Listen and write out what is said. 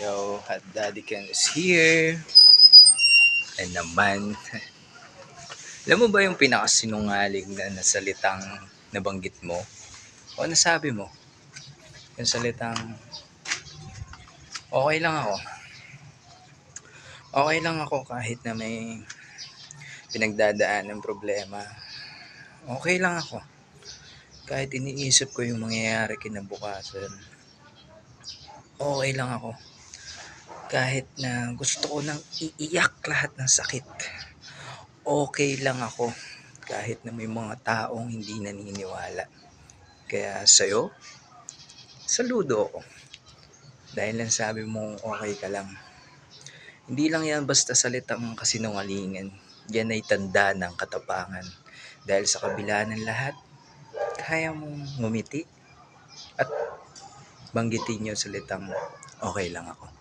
Yo, Hot Daddy Ken is here. And naman, alam mo ba yung pinakasinungaling na salitang nabanggit mo? O nasabi mo? Yung salitang, okay lang ako. Okay lang ako kahit na may pinagdadaan ng problema. Okay lang ako. Kahit iniisip ko yung mangyayari kinabukasan. Okay lang ako. Kahit na gusto ko nang iiyak lahat ng sakit. Okay lang ako. Kahit na may mga taong hindi naniniwala. Kaya sa'yo, saludo ako. Dahil lang sabi mo okay ka lang. Hindi lang yan basta salitang kasinungalingan. Yan ay tanda ng katapangan. Dahil sa kabila ng lahat, kaya mong ngumiti at banggitin yung salitang okay lang ako.